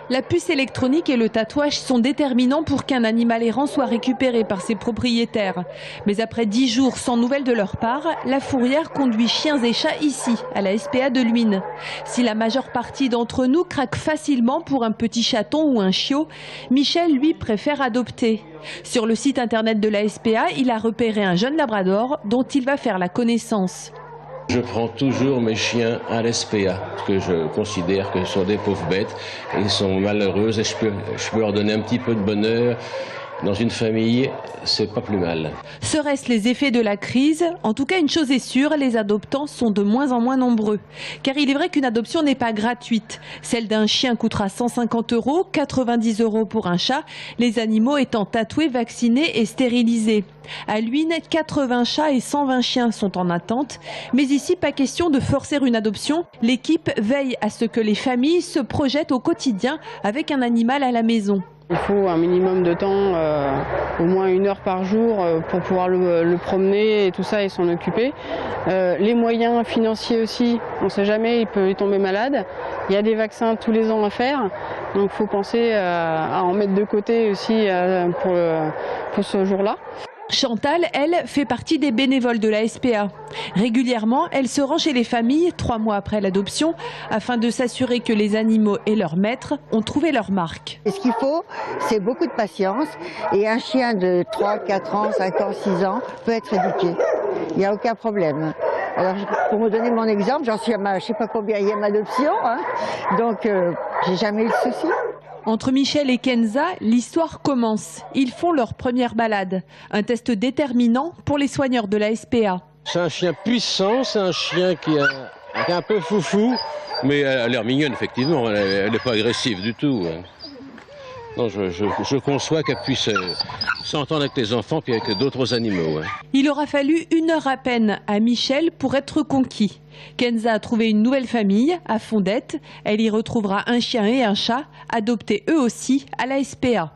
La puce électronique et le tatouage sont déterminants pour qu'un animal errant soit récupéré par ses propriétaires. Mais après 10 jours sans nouvelles de leur part, la fourrière conduit chiens et chats ici, à la SPA de Luynes. Si la majeure partie d'entre nous craque facilement pour un petit chaton ou un chiot, Michel, lui, préfère adopter. Sur le site internet de la SPA, il a repéré un jeune labrador dont il va faire la connaissance. Je prends toujours mes chiens à l'SPA, parce que je considère que ce sont des pauvres bêtes, et ils sont malheureuses et je peux leur donner un petit peu de bonheur. Dans une famille, c'est pas plus mal. Seraient-ce les effets de la crise? En tout cas, une chose est sûre, les adoptants sont de moins en moins nombreux. Car il est vrai qu'une adoption n'est pas gratuite. Celle d'un chien coûtera 150 €, 90 € pour un chat, les animaux étant tatoués, vaccinés et stérilisés. À Luynes, 80 chats et 120 chiens sont en attente. Mais ici, pas question de forcer une adoption. L'équipe veille à ce que les familles se projettent au quotidien avec un animal à la maison. Il faut un minimum de temps, au moins 1 heure par jour, pour pouvoir le promener et tout ça et s'en occuper. Les moyens financiers aussi, on ne sait jamais, il peut tomber malade. Il y a des vaccins tous les ans à faire, donc il faut penser à en mettre de côté aussi pour ce jour-là. Chantal, elle, fait partie des bénévoles de la SPA. Régulièrement, elle se rend chez les familles, 3 mois après l'adoption, afin de s'assurer que les animaux et leurs maîtres ont trouvé leur marque. Ce qu'il faut, c'est beaucoup de patience. Et un chien de 3, 4 ans, 5 ans, 6 ans peut être éduqué. Il n'y a aucun problème. Alors, pour me donner mon exemple, j'en suis à ma, je ne sais pas combien il y a d'adoption, hein, donc j'ai jamais eu de souci. Entre Michel et Kenza, l'histoire commence. Ils font leur première balade. Un test déterminant pour les soigneurs de la SPA. C'est un chien puissant, c'est un chien qui est un peu foufou, mais elle a l'air mignonne, effectivement. Elle n'est pas agressive du tout. Non, je conçois qu'elle puisse s'entendre avec les enfants puis avec d'autres animaux. Il aura fallu 1 heure à peine à Michel pour être conquis. Kenza a trouvé une nouvelle famille à Fondette. Elle y retrouvera un chien et un chat, adoptés eux aussi à la SPA.